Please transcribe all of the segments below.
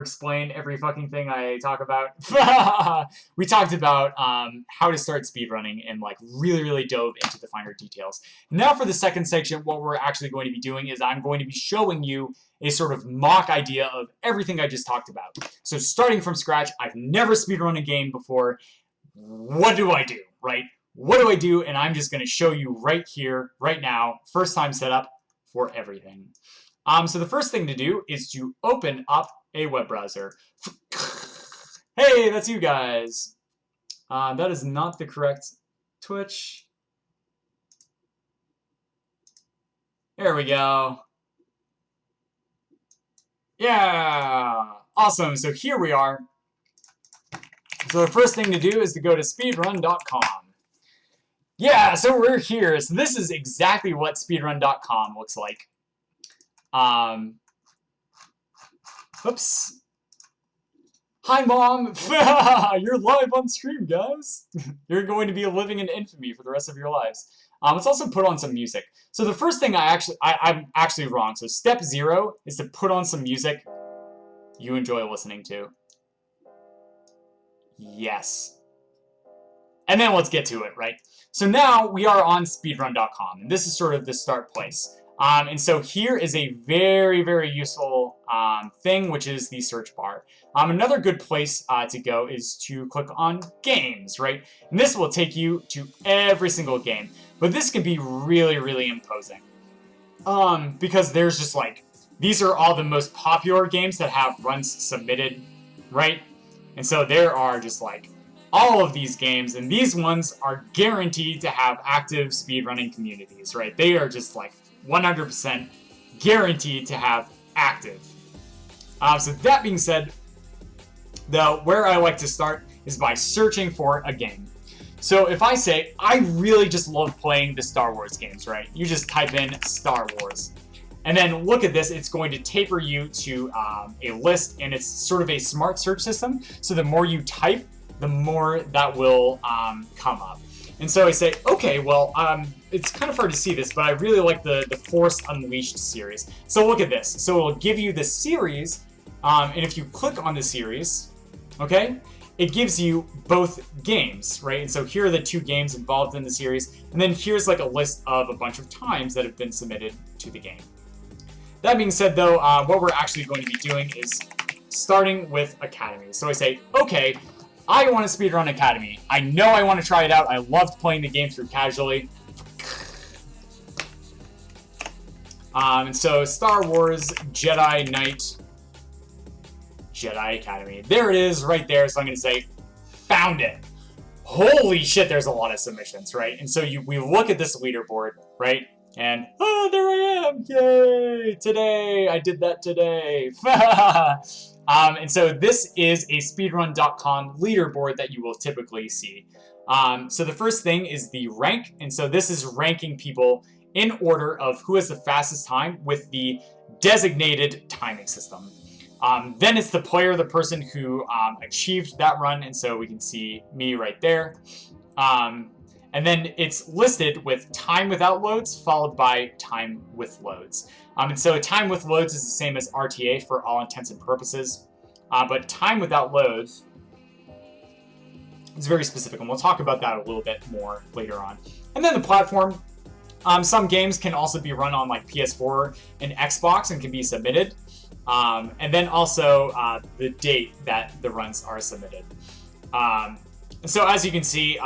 explain every fucking thing I talk about. We talked about how to start speedrunning and like really dove into the finer details. Now for the second section, what we're actually going to be doing is I'm going to be showing you a sort of mock idea of everything I just talked about. So starting from scratch, I've never speedrun a game before. What do I do, right? What do I do? And I'm just going to show you right here, right now, first time setup for everything. So the first thing to do is to open up a web browser. Hey, that's you guys. That is not the correct Twitch. There we go. Yeah, awesome. So here we are. So the first thing to do is to go to speedrun.com. Yeah, so we're here. So this is exactly what speedrun.com looks like. Oops. Hi, Mom. You're live on stream, guys. You're going to be living in infamy for the rest of your lives. Let's also put on some music. So the first thing I'm actually wrong. So step 0 is to put on some music you enjoy listening to. Yes. And then let's get to it, right? So now we are on speedrun.com, and this is sort of the start place. And so here is a very useful thing, which is the search bar. Another good place to go is to click on games, right? And this will take you to every single game. But this can be really imposing. Because there's just like, these are all the most popular games that have runs submitted, right? And so there are just like all of these games, and these ones are guaranteed to have active speedrunning communities, right? They are just like 100% guaranteed to have active. So that being said, though, where I like to start is by searching for a game. So if I say, I really just love playing the Star Wars games, right? You just type in Star Wars. And then look at this, it's going to taper you to a list, and it's sort of a smart search system. So the more you type, the more that will come up. And so I say, okay, well, it's kind of hard to see this, but I really like the Force Unleashed series. So look at this. So it'll give you the series, and if you click on the series, okay, it gives you both games, right? And so here are the 2 games involved in the series, and then here's like a list of a bunch of times that have been submitted to the game. That being said, though, what we're actually going to be doing is starting with Academy. So I say, okay, I want to speedrun Academy. I know I want to try it out. I loved playing the game through casually. And so Star Wars Jedi Knight Jedi Academy. There it is right there. So I'm going to say, found it. Holy shit, there's a lot of submissions, right? And so we look at this leaderboard, right? And, oh, there I am! Yay! Today! I did that today! And so this is a speedrun.com leaderboard that you will typically see. So the first thing is the rank, and so this is ranking people in order of who has the fastest time with the designated timing system. Then it's the player, the person who achieved that run, and so we can see me right there. And then it's listed with time without loads followed by time with loads. And so time with loads is the same as RTA for all intents and purposes. But time without loads is very specific, and we'll talk about that a little bit more later on. And then the platform. Some games can also be run on like PS4 and Xbox and can be submitted. And then also the date that the runs are submitted. So as you can see,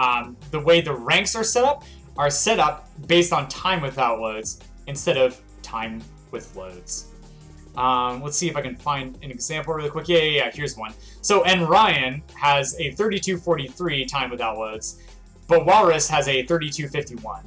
the way the ranks are set up based on time without loads instead of time with loads. Let's see if I can find an example really quick. Yeah, here's one. So N Ryan has a 32:43 time without loads, but Walrus has a 32:51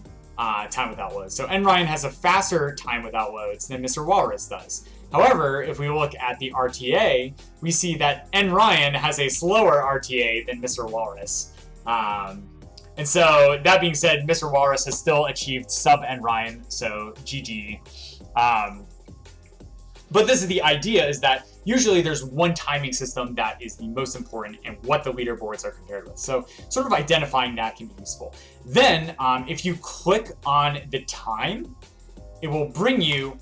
time without loads. So N Ryan has a faster time without loads than Mr. Walrus does. However, if we look at the RTA, we see that N Ryan has a slower RTA than Mr. Walrus. And so, that being said, Mr. Walrus has still achieved sub N Ryan, so GG. But this is the idea, is that usually there's one timing system that is the most important and what the leaderboards are compared with. So sort of identifying that can be useful. Then, if you click on the time, it will bring you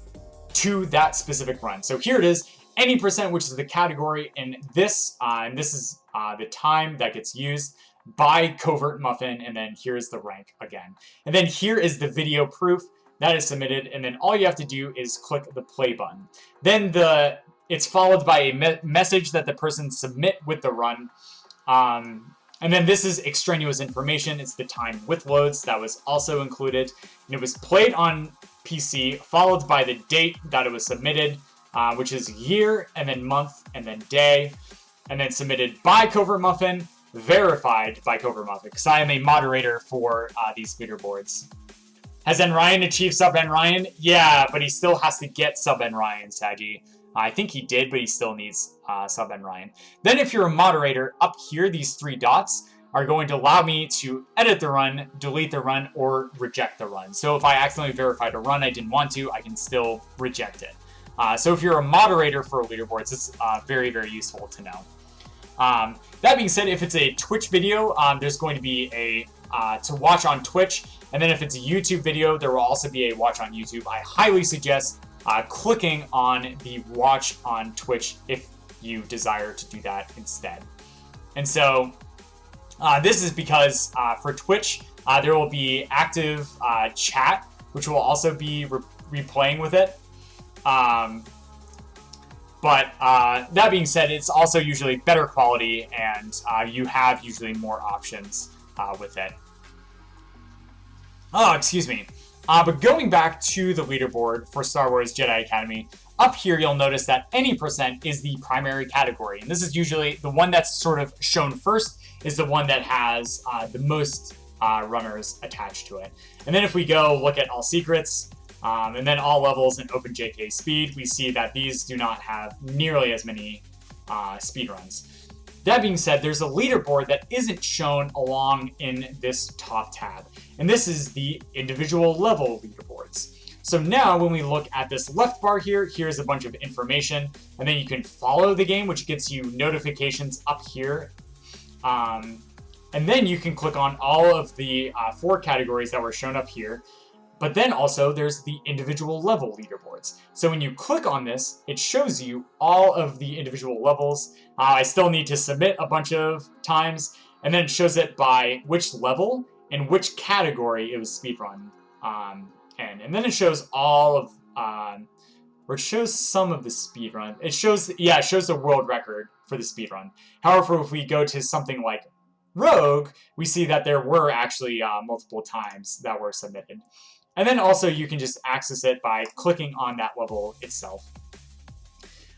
to that specific run. So here it is, any percent, which is the category in this, and this is the time that gets used by Covert Muffin, and then here's the rank again. And then here is the video proof that is submitted, and then all you have to do is click the play button. Then it's followed by a message that the person submit with the run. And then this is extraneous information. It's the time with loads that was also included. And it was played on PC, followed by the date that it was submitted, which is year, and then month, and then day. And then submitted by Covert Muffin, verified by Covert Muffin, because I am a moderator for these leaderboards. Has N. Ryan achieved sub N. Ryan? Yeah, but he still has to get sub N. Ryan, Saji. I think he did, but he still needs sub N. Ryan. Then if you're a moderator, up here, these 3 dots are going to allow me to edit the run, delete the run, or reject the run. So if I accidentally verified a run I didn't want to, I can still reject it. So if you're a moderator for leaderboards, it's very, very useful to know. That being said, if it's a Twitch video, there's going to be a to watch on Twitch. And then if it's a YouTube video, there will also be a watch on YouTube. I highly suggest clicking on the watch on Twitch if you desire to do that instead. And so this is because for Twitch, there will be active chat, which will also be replaying with it. But that being said, it's also usually better quality, and you have usually more options with it. Oh, excuse me. But going back to the leaderboard for Star Wars Jedi Academy, up here you'll notice that any percent is the primary category. And this is usually the one that's sort of shown first, is the one that has the most runners attached to it. And then if we go look at all secrets, and then all levels and open JK speed, we see that these do not have nearly as many speed runs. That being said, there's a leaderboard that isn't shown along in this top tab, and this is the individual level leaderboards. So now when we look at this left bar here, here's a bunch of information, and then you can follow the game, which gets you notifications up here. And then you can click on all of the 4 categories that were shown up here. But then also there's the individual level leaderboards. So when you click on this, it shows you all of the individual levels. I still need to submit a bunch of times, and then it shows it by which level and which category it was speedrun in. And then it shows all of, or it shows some of the speedrun. It shows, yeah, it shows the world record for the speedrun. However, if we go to something like Rogue, we see that there were actually multiple times that were submitted. And then also you can just access it by clicking on that level itself.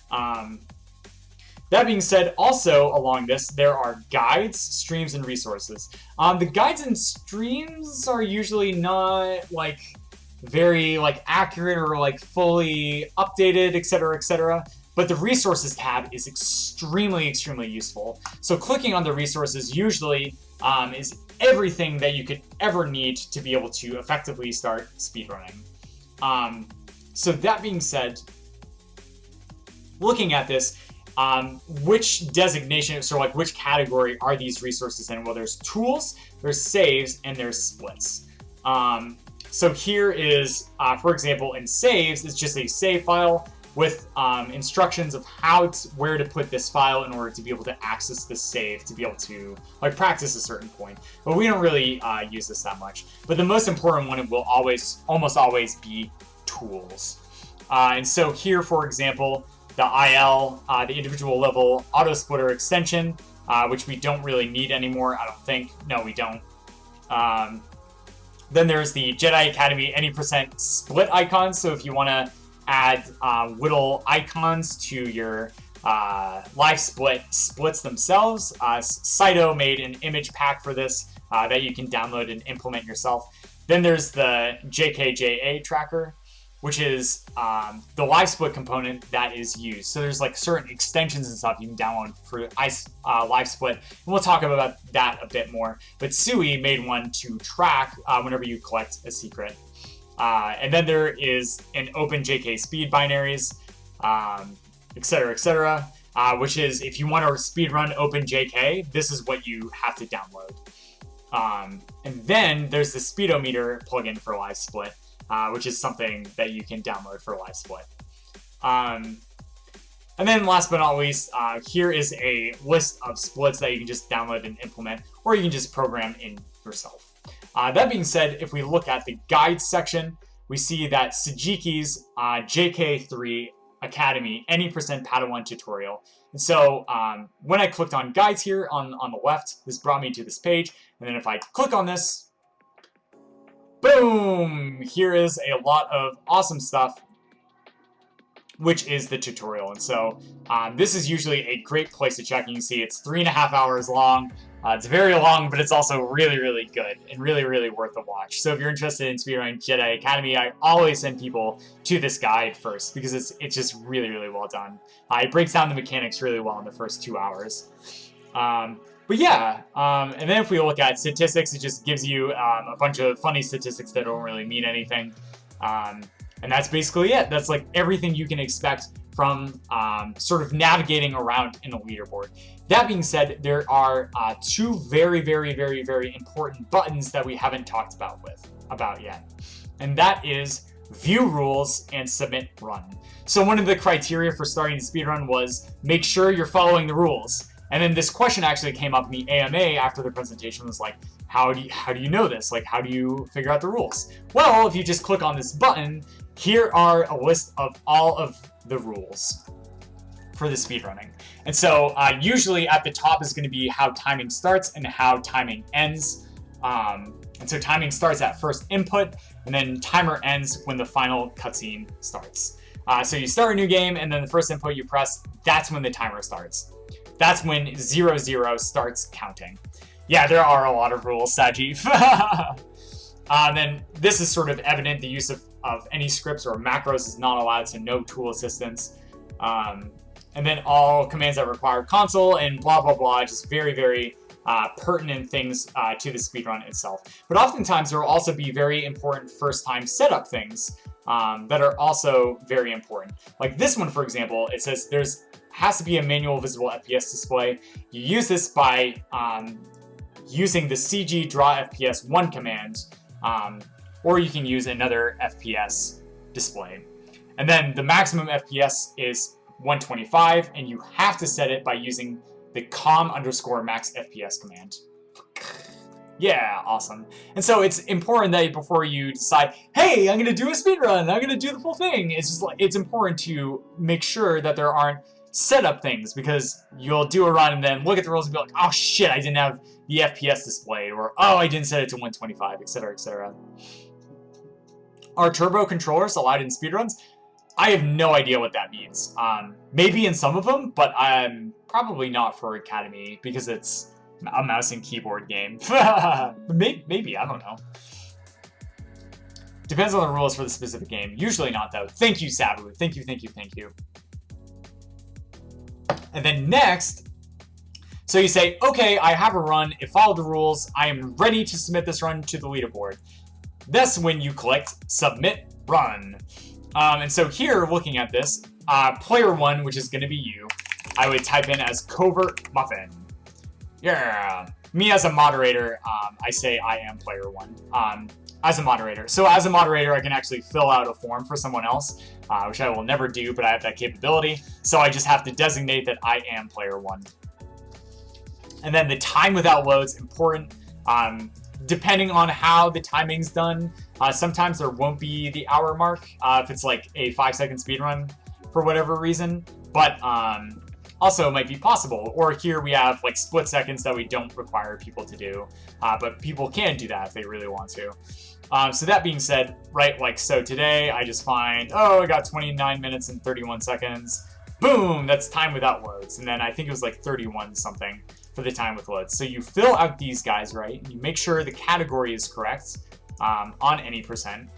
That being said, also along this, there are guides, streams, and resources. The guides and streams are usually not like very like accurate or like fully updated, etc., etc. But the resources tab is extremely, extremely useful. So clicking on the resources usually is everything that you could ever need to be able to effectively start speedrunning. So that being said, looking at this, which designation, so like which category are these resources in? Well, there's tools, there's saves, and there's splits. So here is, for example, in saves, it's just a save file with instructions of where to put this file in order to be able to access the save, to be able to like practice a certain point. But we don't really use this that much. But the most important one will almost always be tools. And so here, for example, the IL, the individual level auto splitter extension, which we don't really need anymore, I don't think. No, we don't. Then there's the Jedi Academy any percent split icons. So if you want to add little icons to your live splits themselves. Saito made an image pack for this that you can download and implement yourself. Then there's the JKJA tracker, which is the live split component that is used. So there's like certain extensions and stuff you can download for live split, and we'll talk about that a bit more. But Sui made one to track whenever you collect a secret. And then there is an open JK speed binaries, etc., etc., which is if you want to speedrun open JK, this is what you have to download. And then there's the speedometer plugin for live split, which is something that you can download for live split. And then last but not least, here is a list of splits that you can just download and implement, or you can just program in yourself. That being said, if we look at the guides section, we see that Sajiki's JK3 Academy any percent Padawan tutorial. And so when I clicked on guides here on the left, this brought me to this page. And then if I click on this, boom, here is a lot of awesome stuff, which is the tutorial. And so this is usually a great place to check. You can see it's 3.5 hours long. It's very long, but it's also really, really good and really, really worth a watch. So if you're interested in Speedrunning Jedi Academy, I always send people to this guide first because it's just really, really well done. It breaks down the mechanics really well in the first 2 hours. But yeah, and then if we look at statistics, it just gives you a bunch of funny statistics that don't really mean anything. And that's basically it. That's like everything you can expect from sort of navigating around in a leaderboard. That being said, there are two very, very, very, very important buttons that we haven't talked about yet. And that is view rules and submit run. So one of the criteria for starting the speedrun was make sure you're following the rules. And then this question actually came up in the AMA after the presentation, was like, how do you know this? Like, how do you figure out the rules? Well, if you just click on this button, here are a list of all of the rules for the speedrunning. And so usually at the top is going to be how timing starts and how timing ends. And so timing starts at first input, and then timer ends when the final cutscene starts. So you start a new game, and then the first input you press, that's when the timer starts. That's when 00 starts counting. Yeah, there are a lot of rules, Sajif. Then this is sort of evident. The use of any scripts or macros is not allowed, so no tool assistance. And then all commands that require console and blah, blah, blah. Just very, very pertinent things to the speedrun itself. But oftentimes there will also be very important first-time setup things that are also very important. Like this one, for example, it says has to be a manual visible FPS display. You use this by using the CG draw FPS 1 command, or you can use another FPS display. And then the maximum FPS is 125, and you have to set it by using the com_max FPS command. Yeah, awesome. And so it's important that before you decide, hey, I'm gonna do a speedrun, I'm gonna do the full thing, it's just like, it's important to make sure that there aren't setup things, because you'll do a run and then look at the rules and be like, oh shit, I didn't have the FPS displayed, or oh, I didn't set it to 125, etc., etc. Are turbo controllers allowed in speedruns? I have no idea what that means. Maybe in some of them, but probably not for Academy, because it's a mouse and keyboard game. Maybe, I don't know. Depends on the rules for the specific game. Usually not, though. Thank you, Sabu. Thank you, thank you, thank you. And then next, so you say, okay, I have a run, it followed the rules, I am ready to submit this run to the leaderboard. That's when you click Submit Run. And so here, looking at this, player 1, which is going to be you, I would type in as Covert Muffin. Yeah. Me as a moderator, I say I am player 1 as a moderator. So as a moderator, I can actually fill out a form for someone else, which I will never do, but I have that capability. So I just have to designate that I am player 1. And then the time without loads, important. Depending on how the timing's done, sometimes there won't be the hour mark if it's like a 5-second speedrun for whatever reason, but also it might be possible. Or here we have like split seconds that we don't require people to do, but people can do that if they really want to. So that being said, right, like so today I just find, oh, I got 29 minutes and 31 seconds. Boom, that's time without loads. And then I think it was like 31 something for the time with loads. So you fill out these guys, right? You make sure the category is correct on any percent.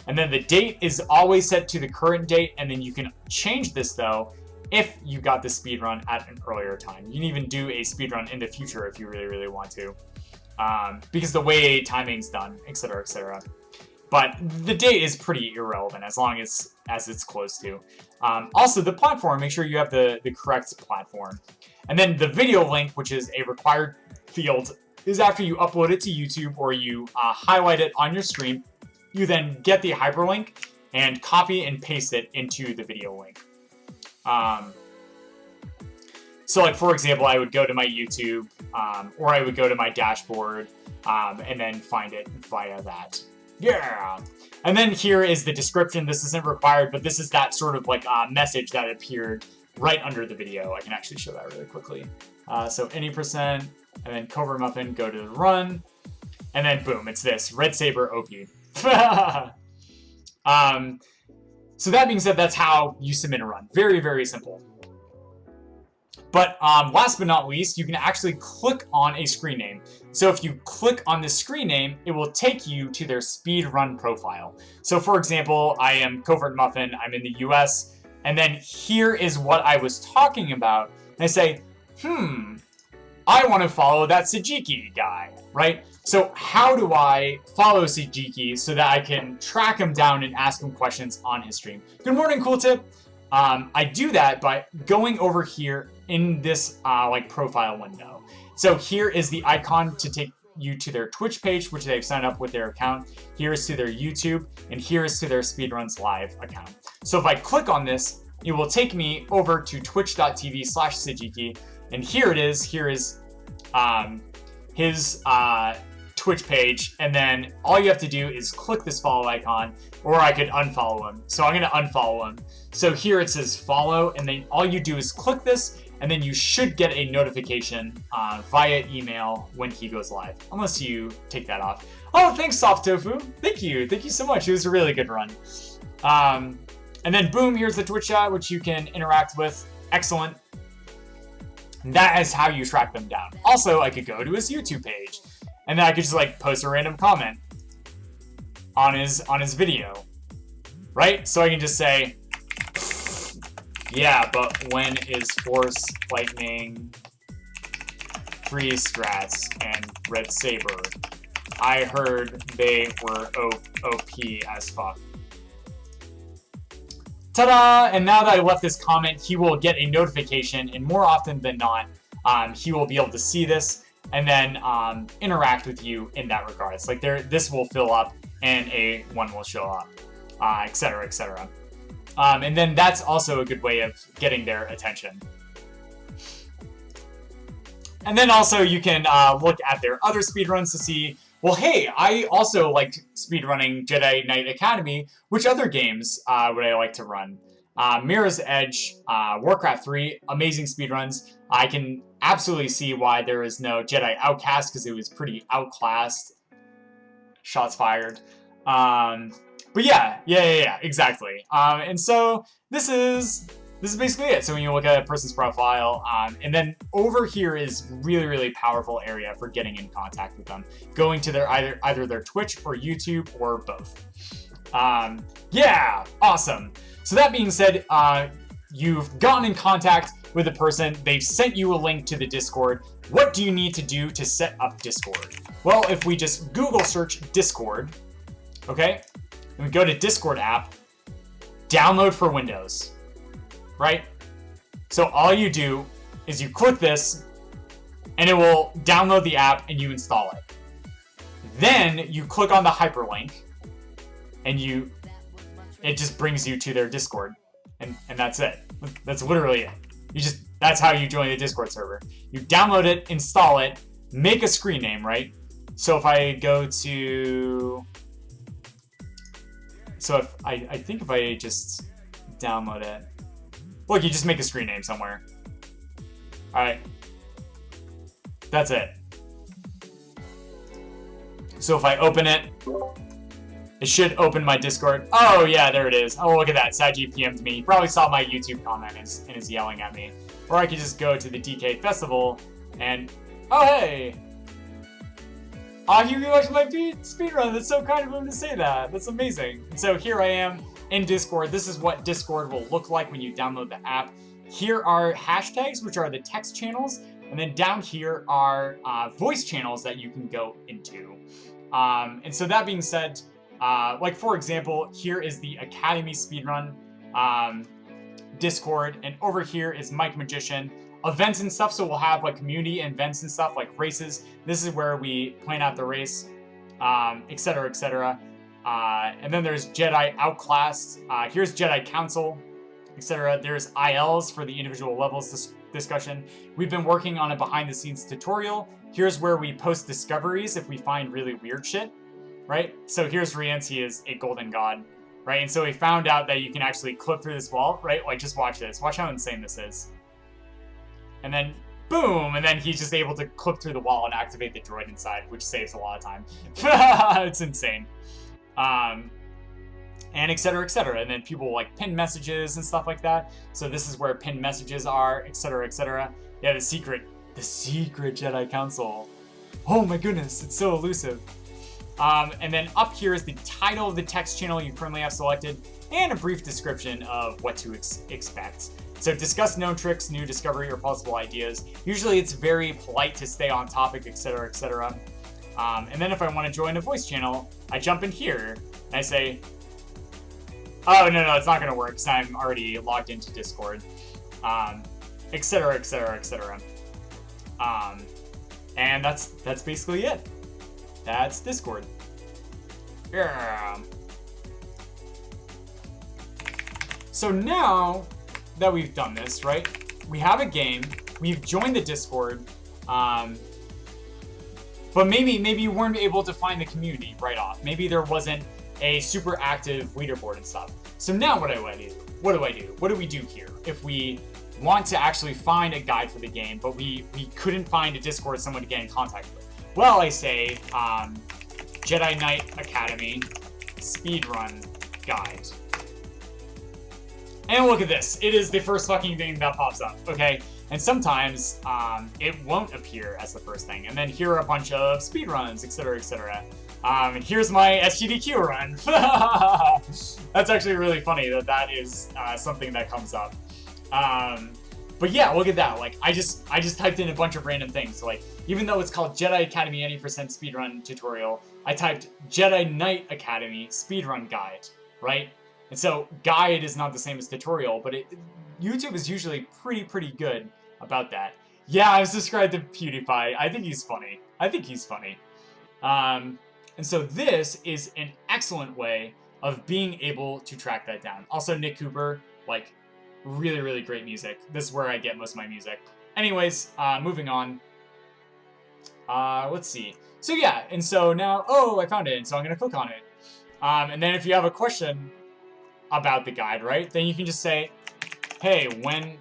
And then the date is always set to the current date. And then you can change this though if you got the speedrun at an earlier time. You can even do a speedrun in the future if you really, really want to. Because the way timing's done, etc., etc. But the date is pretty irrelevant as long as it's close to. Also, the platform, make sure you have the correct platform. And then the video link, which is a required field, is after you upload it to YouTube or you highlight it on your stream, you then get the hyperlink and copy and paste it into the video link. So like, for example, I would go to my YouTube, or I would go to my dashboard, and then find it via that. Yeah. And then here is the description. This isn't required, but this is that sort of like message that appeared right under the video. I can actually show that really quickly. So any %, and then Covert Muffin, go to the run, and then boom, it's this, Red Saber OP. So that being said, that's how you submit a run. Very, very simple. But last but not least, you can actually click on a screen name. So if you click on the screen name, it will take you to their speedrun profile. So for example, I am Covert Muffin, I'm in the US, and then here is what I was talking about. And I say, I want to follow that Sajiki guy, right? So how do I follow Sajiki so that I can track him down and ask him questions on his stream? Good morning, Cool Tip. I do that by going over here in this like profile window. So here is the icon to take you to their Twitch page, which they've signed up with their account. Here is to their YouTube, and here is to their Speedruns Live account. So if I click on this, it will take me over to twitch.tv/Sajiki, and here it is. Here is his Twitch page, and then all you have to do is click this follow icon, or I could unfollow him. So I'm gonna unfollow him. So here it says follow, and then all you do is click this, and then you should get a notification via email when he goes live, unless you take that off. Oh, thanks, Soft Tofu. Thank you so much. It was a really good run. And then boom, here's the Twitch chat, which you can interact with. Excellent. And that is how you track them down. Also, I could go to his YouTube page, and then I could just like post a random comment on his video, right? So I can just say, yeah, but when is Force, Lightning, Freeze Strats, and Red Saber? I heard they were OP as fuck. Ta-da! And now that I left this comment, he will get a notification, and more often than not, he will be able to see this and then interact with you in that regards. Like this will fill up, and a one will show up, etc., etc. And then that's also a good way of getting their attention. And then also you can look at their other speedruns to see, well, hey, I also liked speedrunning Jedi Knight Academy. Which other games would I like to run? Mirror's Edge, Warcraft 3, amazing speedruns. I can absolutely see why there is no Jedi Outcast, because it was pretty outclassed. Shots fired. But yeah, exactly. And so this is basically it. So when you look at a person's profile, and then over here is really powerful area for getting in contact with them, going to their either their Twitch or YouTube or both. Yeah, awesome. So that being said, you've gotten in contact with the person. They've sent you a link to the Discord. What do you need to do to set up Discord? Well, if we just Google search Discord, okay, and we go to Discord app, download for Windows, right? So all you do is you click this, and it will download the app, and you install it. Then you click on the hyperlink, and it just brings you to their Discord, and that's it. That's literally it. That's how you join the Discord server. You download it, install it, make a screen name, right? So if I go to, I think if I just download it, look, you just make a screen name somewhere. All right, that's it. So if I open it, it should open my Discord. Oh yeah, there it is. Oh, look at that. Saji PM'd me. He probably saw my YouTube comment and is yelling at me. Or I could just go to the DK Festival and, oh hey! Oh, you watched my speedrun. That's so kind of him to say that. That's amazing. So here I am in Discord. This is what Discord will look like when you download the app. Here are hashtags, which are the text channels. And then down here are voice channels that you can go into. And so that being said, like for example, here is the Academy Speedrun Discord, and over here is Mike Magician. Events and stuff, so we'll have like community events and stuff like races. This is where we plan out the race, etc., etc. And then there's Jedi Outclassed. Here's Jedi Council, etc. There's ILs for the individual levels. discussion. We've been working on a behind-the-scenes tutorial. Here's where we post discoveries if we find really weird shit, right? So here's Rience, he is a golden god, right? And so we found out that you can actually clip through this wall, right? Like, just watch this. Watch how insane this is. And then, boom! And then he's just able to clip through the wall and activate the droid inside, which saves a lot of time. It's insane. And et cetera, et cetera. And then people like pin messages and stuff like that. So this is where pinned messages are, et cetera, et cetera. Yeah, the secret Jedi Council. Oh my goodness, it's so elusive. And then up here is the title of the text channel you currently have selected, and a brief description of what to expect. So discuss known tricks, new discovery, or possible ideas. Usually it's very polite to stay on topic, etc., etc. And then if I want to join a voice channel, I jump in here, and I say, oh, no, it's not going to work, because I'm already logged into Discord, etc., etc., etc. And that's basically it. That's Discord. Yeah. So now that we've done this, right? We have a game. We've joined the Discord. But maybe you weren't able to find the community right off. Maybe there wasn't a super active leaderboard and stuff. So now what do I do? What do we do here? If we want to actually find a guide for the game, but we couldn't find a Discord someone to get in contact with. Well, I say, Jedi Knight Academy Speedrun Guide. And look at this. It is the first fucking thing that pops up, okay? And sometimes, it won't appear as the first thing. And then here are a bunch of speedruns, etc., etc. And here's my SGDQ run. That's actually really funny that is something that comes up. But yeah, look at that. Like, I just typed in a bunch of random things. So, like, even though it's called Jedi Academy 80% Speedrun Tutorial, I typed Jedi Knight Academy Speedrun Guide, right? And so, guide is not the same as tutorial, but YouTube is usually pretty good about that. Yeah, I was subscribed to PewDiePie. I think he's funny. And so this is an excellent way of being able to track that down. Also, Nick Cooper, like, really great music. This is where I get most of my music. Anyways, moving on. Let's see. So yeah, and so now, oh, I found it, and so I'm gonna click on it. And then if you have a question about the guide, right, then you can just say, hey, when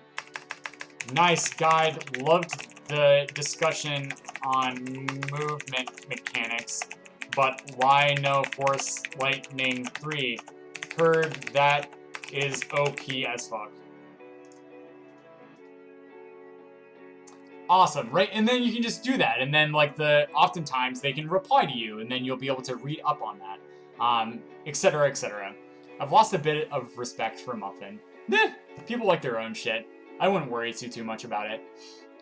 nice guide, loved the discussion on movement mechanics, but why no Force Lightning 3? Heard that is OP as fuck. Awesome, right? And then you can just do that, and then like oftentimes they can reply to you, and then you'll be able to read up on that, etc., etc. I've lost a bit of respect for Muffin. People like their own shit. I wouldn't worry too much about it.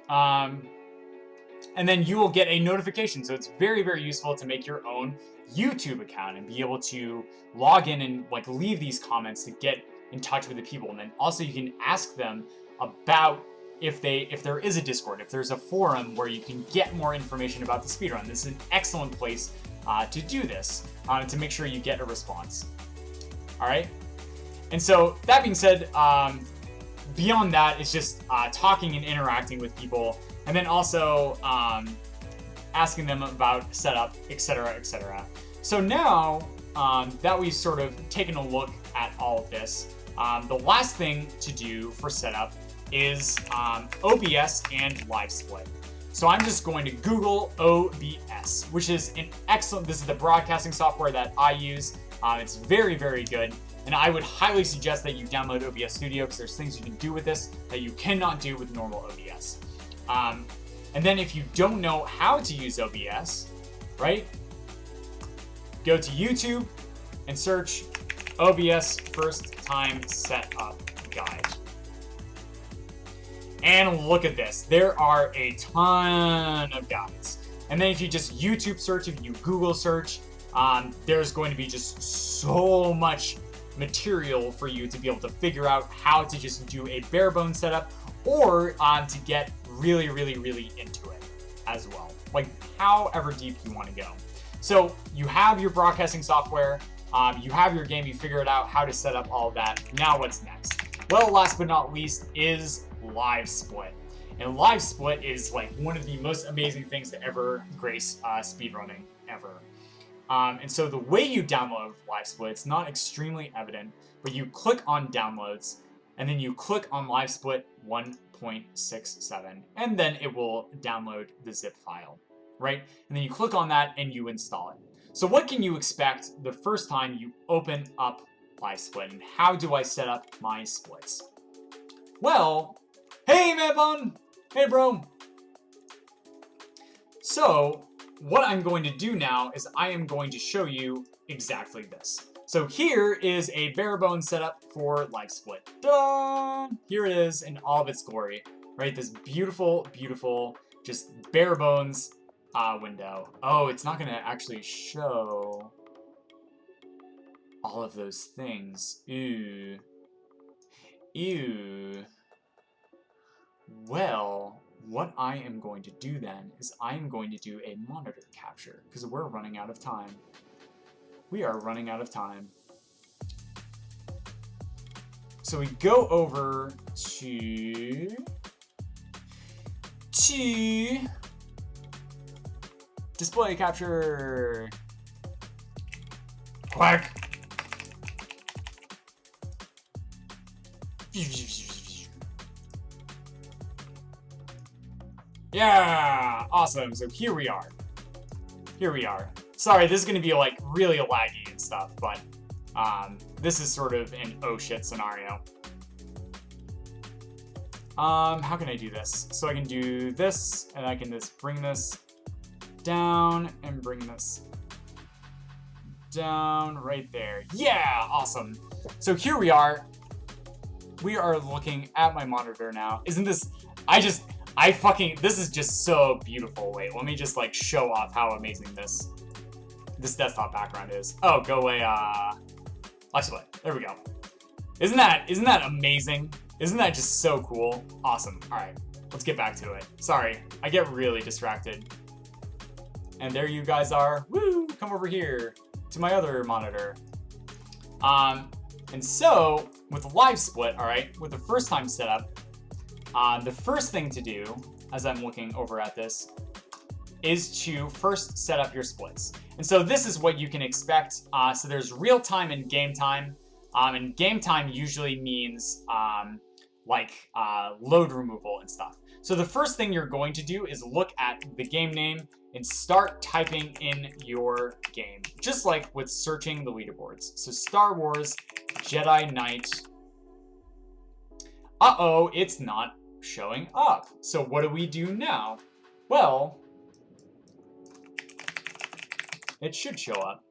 And then you will get a notification, so it's very useful to make your own YouTube account and be able to log in and like leave these comments to get in touch with the people, and then also you can ask them about if there is a Discord, if there's a forum where you can get more information about the speedrun. This is an excellent place to do this, to make sure you get a response. Alright? And so, that being said, beyond that, it's just talking and interacting with people, and then also asking them about setup, etc., etc. So now that we've sort of taken a look at all of this, the last thing to do for setup is OBS and LiveSplit. So I'm just going to Google OBS, which is an excellent, this is the broadcasting software that I use. It's very good, and I would highly suggest that you download OBS Studio, because there's things you can do with this that you cannot do with normal OBS. And then if you don't know how to use OBS, right, go to YouTube and search OBS First Time Setup Guide. And look at this. There are a ton of guides. And then if you just YouTube search, if you Google search, there's going to be just so much material for you to be able to figure out how to just do a bare bones setup, or to get really into it as well. Like, however deep you want to go. So you have your broadcasting software, you have your game, you figure it out how to set up all of that. Now what's next? Well, last but not least is LiveSplit. And live split is like one of the most amazing things to ever grace speedrunning ever. And so the way you download live split, it's not extremely evident, but you click on downloads, and then you click on live split 1.67, and then it will download the zip file, right? And then you click on that and you install it. So what can you expect the first time you open up live split, and how do I set up my splits? Well, hey Manbun! Hey bro! So, what I'm going to do now is I am going to show you exactly this. So here is a bare bones setup for live split. Ta-da! Here it is in all of its glory, right? This beautiful, beautiful, just bare bones window. Oh, it's not going to actually show all of those things. Ew. Ew. Well, what I am going to do then is I am going to do a monitor capture because we're running out of time. We are running out of time. So we go over to display capture. Quack. Yeah, awesome. So here we are. Here we are. Sorry, this is going to be like really laggy and stuff, but this is sort of an oh shit scenario. How can I do this? So I can do this, and I can just bring this down and bring this down right there. Yeah, awesome. So here we are. We are looking at my monitor now. Isn't this, this is just so beautiful. Wait, let me just like show off how amazing this desktop background is. Oh, go away, live split. There we go. Isn't that amazing? Isn't that just so cool? Awesome. All right, let's get back to it. Sorry, I get really distracted. And there you guys are. Woo! Come over here to my other monitor. And so with live split, all right, with the first time setup, the first thing to do, as I'm looking over at this, is to first set up your splits. And so this is what you can expect. So there's real time and game time. And game time usually means load removal and stuff. So the first thing you're going to do is look at the game name and start typing in your game, just like with searching the leaderboards. So Star Wars Jedi Knight. Uh-oh, it's not showing up. So what do we do now? Well, it should show up.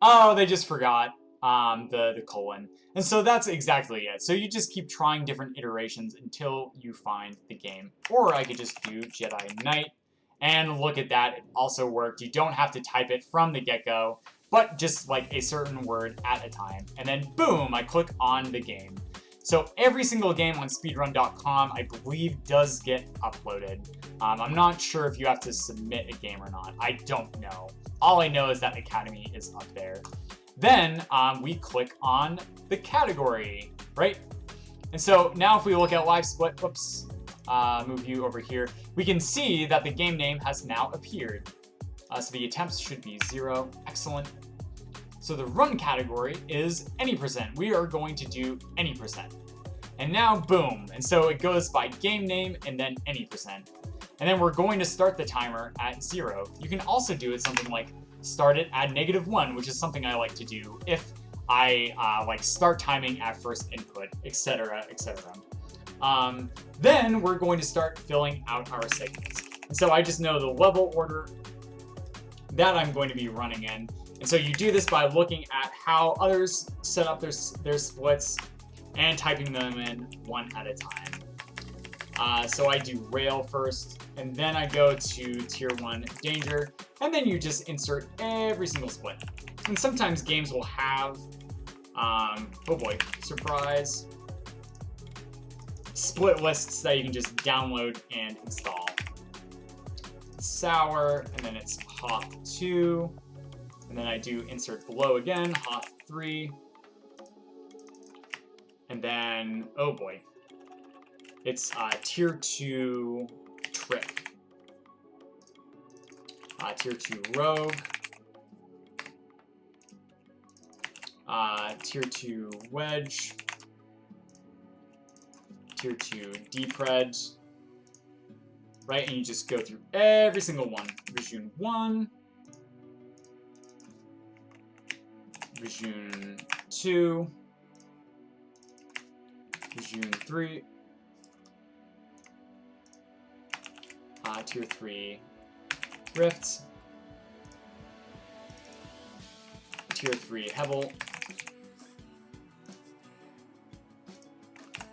Oh, they just forgot the colon. And so that's exactly it. So you just keep trying different iterations until you find the game. Or I could just do Jedi Knight. And look at that, it also worked. You don't have to type it from the get-go, but just like a certain word at a time. And then boom, I click on the game. So every single game on speedrun.com, I believe, does get uploaded. I'm not sure if you have to submit a game or not. I don't know. All I know is that Academy is up there. Then we click on the category, right? And so now if we look at live split, whoops, move you over here, we can see that the game name has now appeared. So the attempts should be 0. Excellent. So the run category is any %. We are going to do any %. And now, boom. And so it goes by game name and then any %. And then we're going to start the timer at 0. You can also do it something like start it at -1, which is something I like to do if I start timing at first input, etc., etc. Then we're going to start filling out our segments. And so I just know the level order that I'm going to be running in. And so you do this by looking at how others set up their splits and typing them in one at a time. So I do rail first, and then I go to tier 1 danger, and then you just insert every single split. And sometimes games will have, oh boy, surprise, split lists that you can just download and install. Sour, and then it's Hoth 2, and then I do insert below again, Hoth 3, and then, oh boy, It's Tier 2 Trip. Tier 2 Rogue. Tier 2 Wedge. Tier 2 Deep-Red. Right, and you just go through every single one. Vision 1. Vision 2. Vision 3. Tier 3 Rift. Tier 3 Hevel.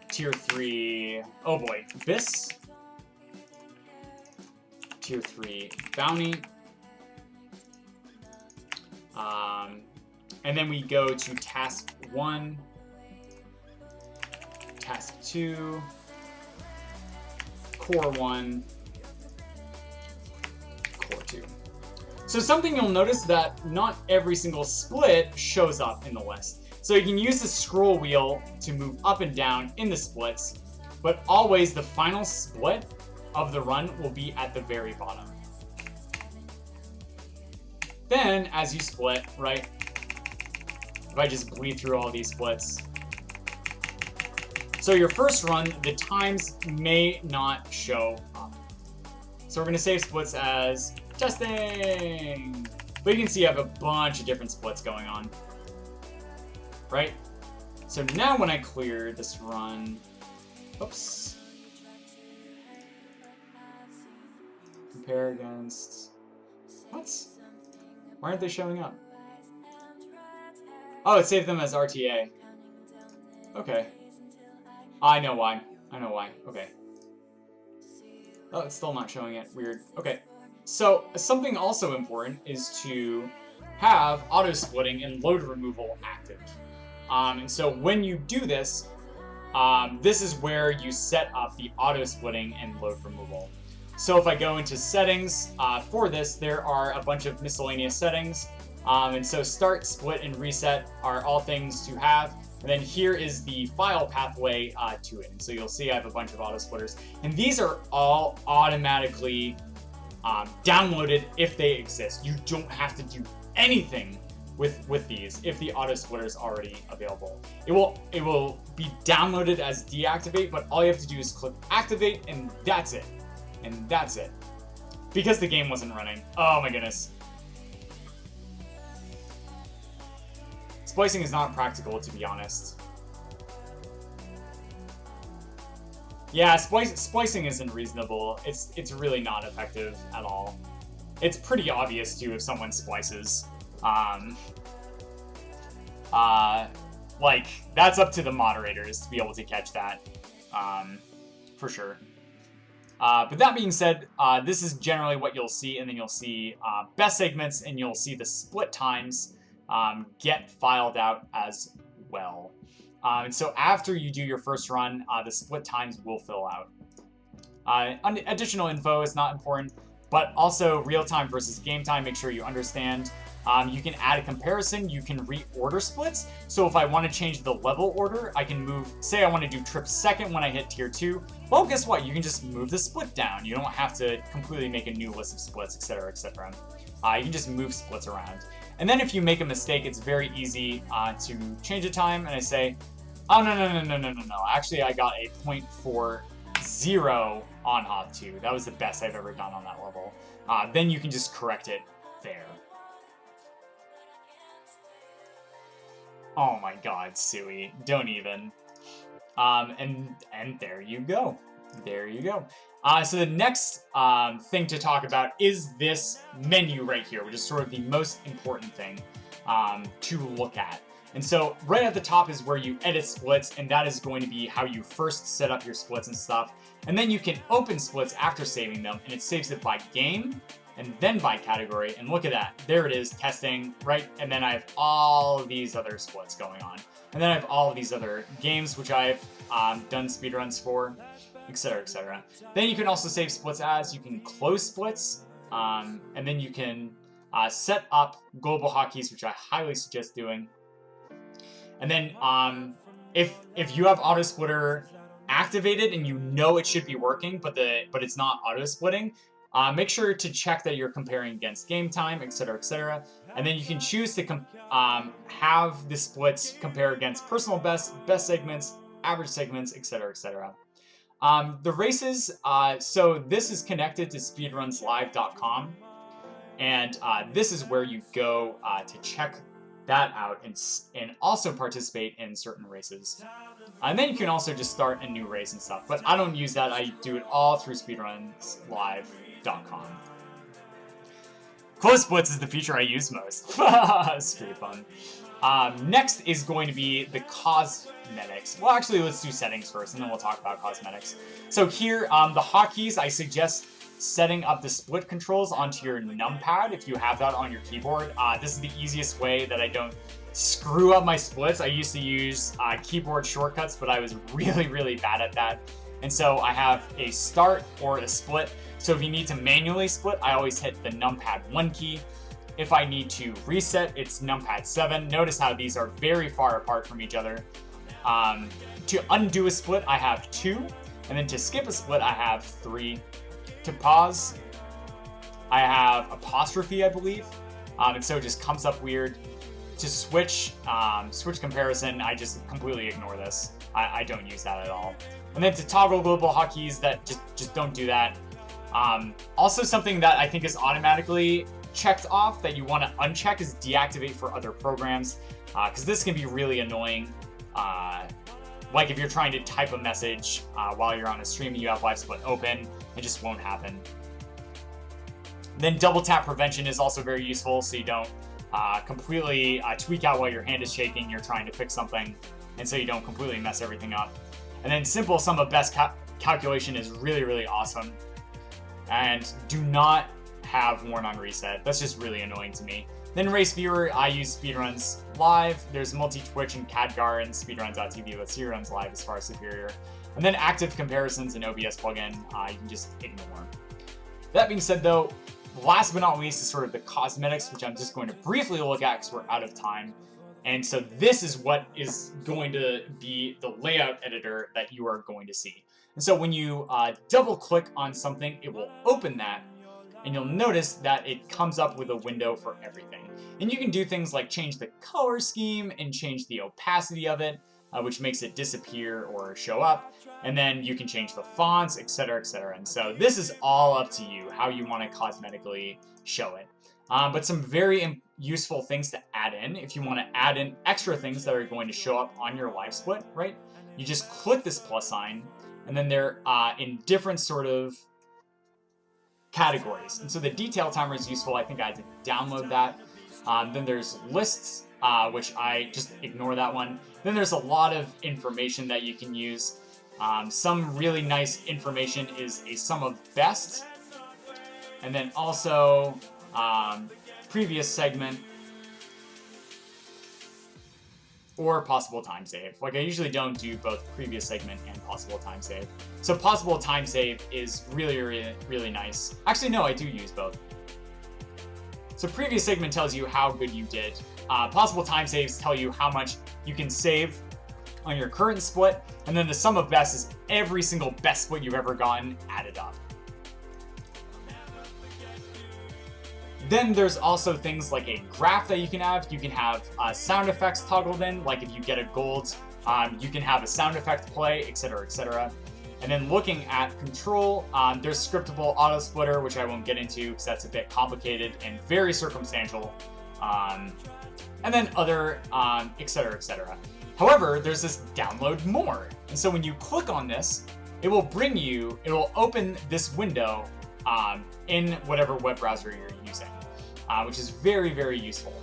Tier 3, oh boy, Abyss. Tier 3 Bounty. And then we go to Task 1. Task 2. Core 1. Core 2. So something you'll notice that not every single split shows up in the list. So you can use the scroll wheel to move up and down in the splits, but always the final split of the run will be at the very bottom. Then, as you split, right, if I just bleed through all these splits. So your first run, the times may not show up. So we're going to save splits as testing. But you can see I have a bunch of different splits going on. Right? So now when I clear this run, oops. Compare against, what? Why aren't they showing up? Oh, it saved them as RTA. Okay. I know why. I know why. Okay. Oh, it's still not showing it. Weird. Okay. So, something also important is to have auto-splitting and load removal active. And so when you do this, this is where you set up the auto-splitting and load removal. So if I go into settings for this, there are a bunch of miscellaneous settings. And so start, split, and reset are all things to have. And then here is the file pathway to it. And so you'll see I have a bunch of auto-splitters. And these are all automatically downloaded if they exist. You don't have to do anything with these if the auto-splitter is already available. It will be downloaded as deactivate, but all you have to do is click activate, and that's it. And that's it. Because the game wasn't running. Oh my goodness. Splicing is not practical, to be honest. Yeah, splicing isn't reasonable. It's really not effective at all. It's pretty obvious, too, if someone splices. Like, that's up to the moderators to be able to catch that, for sure. But that being said, this is generally what you'll see, and then you'll see best segments, and you'll see the split times get filed out as well. And so after you do your first run, the split times will fill out. Additional info is not important, but also real time versus game time, make sure you understand. You can add a comparison, you can reorder splits. So if I want to change the level order, I can move, say I want to do trip second when I hit tier 2. Well, guess what? You can just move the split down. You don't have to completely make a new list of splits, etc., etc. You can just move splits around. And then if you make a mistake, it's very easy to change the time. And I say, oh, no. Actually, I got a 0.40 on Opt 2. That was the best I've ever done on that level. Then you can just correct it there. Oh my god, Sui. Don't even. And there you go. There you go. So the next thing to talk about is this menu right here, which is sort of the most important thing to look at. And so right at the top is where you edit splits, and that is going to be how you first set up your splits and stuff. And then you can open splits after saving them, and it saves it by game and then by category. And look at that. There it is, testing, right? And then I have all of these other splits going on. And then I have all of these other games, which I've done speedruns for, etc., etc. Then you can also save splits as, you can close splits, and then you can set up global hotkeys, which I highly suggest doing. And then if you have auto splitter activated and you know it should be working, but it's not auto splitting, make sure to check that you're comparing against game time, etc., etc. And then you can choose to have the splits compare against personal best segments, average segments, etc., etc. The races, so this is connected to speedrunslive.com, and this is where you go to check that out and also participate in certain races. And then you can also just start a new race and stuff, but I don't use that. I do it all through speedrunslive.com. Close splits is the feature I use most. It's pretty fun. Next is going to be the cosmetics. Well, actually, let's do settings first, and then we'll talk about cosmetics. So here, the hotkeys, I suggest setting up the split controls onto your numpad if you have that on your keyboard. This is the easiest way that I don't screw up my splits. I used to use keyboard shortcuts, but I was really, really bad at that. And so I have a start or a split. So if you need to manually split, I always hit the numpad 1 key. If I need to reset, it's numpad 7. Notice how these are very far apart from each other. To undo a split, I have 2. And then to skip a split, I have 3. To pause, I have apostrophe, I believe. And so it just comes up weird. To switch comparison, I just completely ignore this. I don't use that at all. And then to toggle global hotkeys, that just don't do that. Also, something that I think is automatically checked off that you want to uncheck is deactivate for other programs, because this can be really annoying. Like if you're trying to type a message while you're on a stream and you have live split open, it just won't happen. Then double tap prevention is also very useful, so you don't completely tweak out while your hand is shaking, you're trying to fix something, and so you don't completely mess everything up. And then simple sum of best calculation is really, really awesome. And do not have warn on reset. That's just really annoying to me. Then race viewer, I use Speedruns Live. There's multi-twitch and CADGAR and speedruns.tv, but Speedruns Live is far superior. And then active comparisons and OBS plugin, you can just ignore. That being said though, last but not least is sort of the cosmetics, which I'm just going to briefly look at because we're out of time. And so this is what is going to be the layout editor that you are going to see. And so when you double click on something, it will open that, and you'll notice that it comes up with a window for everything. And you can do things like change the color scheme and change the opacity of it, which makes it disappear or show up. And then you can change the fonts, etc., etc. And so this is all up to you, how you want to cosmetically show it. But some very useful things to add in, if you want to add in extra things that are going to show up on your live split, right? You just click this plus sign, and then they're in different sort of categories. And so the detail timer is useful. I think I had to download that. Then there's lists, which I just ignore that one. Then there's a lot of information that you can use. Some really nice information is a sum of best. And then also previous segment or possible time save. Like I usually don't do both previous segment and possible time save. So possible time save is really, really, really nice. Actually, no, I do use both. So previous segment tells you how good you did. Possible time saves tell you how much you can save on your current split. And then the sum of best is every single best split you've ever gotten added up. Then there's also things like a graph that you can have. You can have sound effects toggled in, like if you get a gold, you can have a sound effect play, etc., etc. And then looking at control, there's scriptable auto splitter, which I won't get into because that's a bit complicated and very circumstantial. And then other, etc., etc. However, there's this download more. And so when you click on this, it will open this window in whatever web browser you're using, which is very, very useful.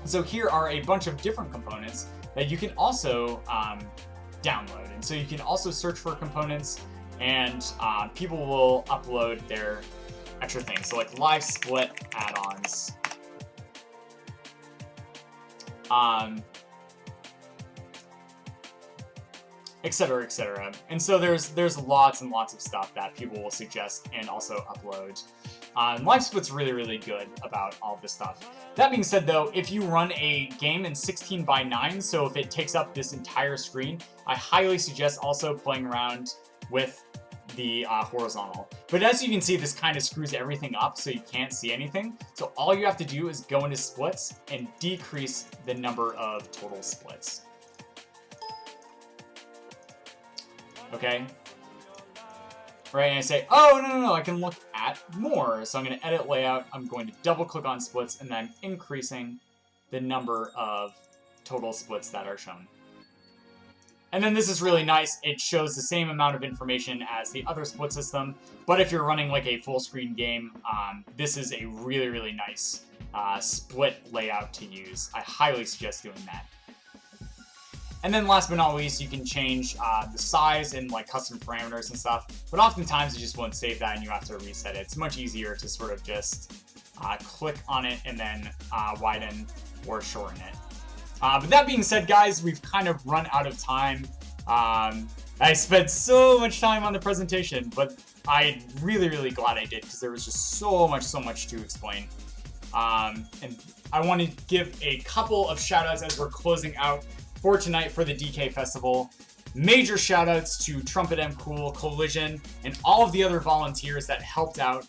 So here are a bunch of different components that you can also download. And so you can also search for components, and people will upload their extra things. So like live split add-ons. etc., etc. And so there's lots and lots of stuff that people will suggest and also upload. LiveSplit's really, really good about all of this stuff. That being said, though, if you run a game in 16:9, so if it takes up this entire screen, I highly suggest also playing around with the horizontal. But as you can see, this kind of screws everything up so you can't see anything. So all you have to do is go into splits and decrease the number of total splits. Okay? Right, and I say, oh, no, I can look at more. So I'm going to edit layout, I'm going to double click on splits, and then increasing the number of total splits that are shown. And then this is really nice, it shows the same amount of information as the other split system, but if you're running like a full screen game, this is a really, really nice split layout to use. I highly suggest doing that. And then last but not least, you can change the size and like custom parameters and stuff, but oftentimes it just won't save that and you have to reset it. It's much easier to sort of just click on it and then widen or shorten it. But that being said, guys, we've kind of run out of time. I spent so much time on the presentation, but I'm really, really glad I did because there was just so much to explain. And I want to give a couple of shoutouts as we're closing out for tonight for the DK Festival. Major shoutouts to Trumpet M Cool, Collision, and all of the other volunteers that helped out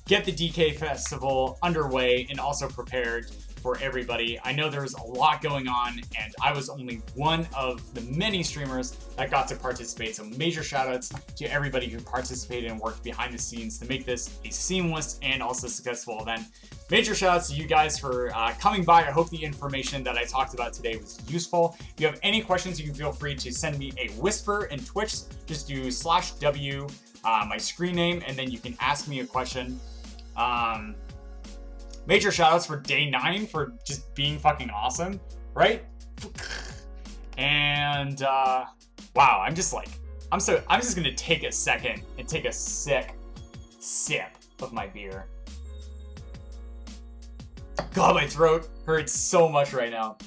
get the DK Festival underway and also prepared for everybody. I know there's a lot going on, and I was only one of the many streamers that got to participate, so major shoutouts to everybody who participated and worked behind the scenes to make this a seamless and also successful event. Major shoutouts to you guys for coming by. I hope the information that I talked about today was useful. If you have any questions, you can feel free to send me a whisper in Twitch. Just do /W, my screen name, and then you can ask me a question. Major shoutouts for day 9 for just being fucking awesome, right? And wow, I'm just gonna take a second and take a sick sip of my beer. God, my throat hurts so much right now.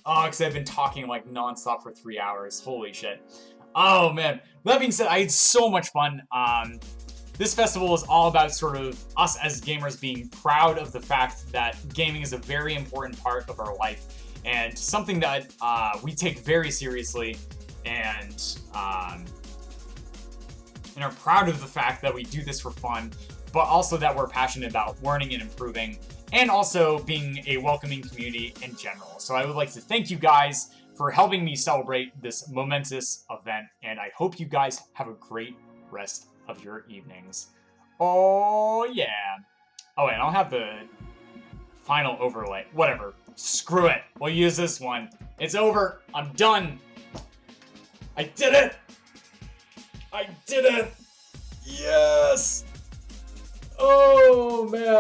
Oh, because I've been talking like nonstop for 3 hours. Holy shit. Oh man. That being said, I had so much fun. This festival is all about sort of us as gamers being proud of the fact that gaming is a very important part of our life and something that we take very seriously and are proud of the fact that we do this for fun, but also that we're passionate about learning and improving and also being a welcoming community in general. So I would like to thank you guys for helping me celebrate this momentous event, and I hope you guys have a great rest of your evenings. Oh yeah. Oh, and I'll have the final overlay. Whatever. Screw it. We'll use this one. It's over. I'm done. I did it. I did it. Yes. Oh man.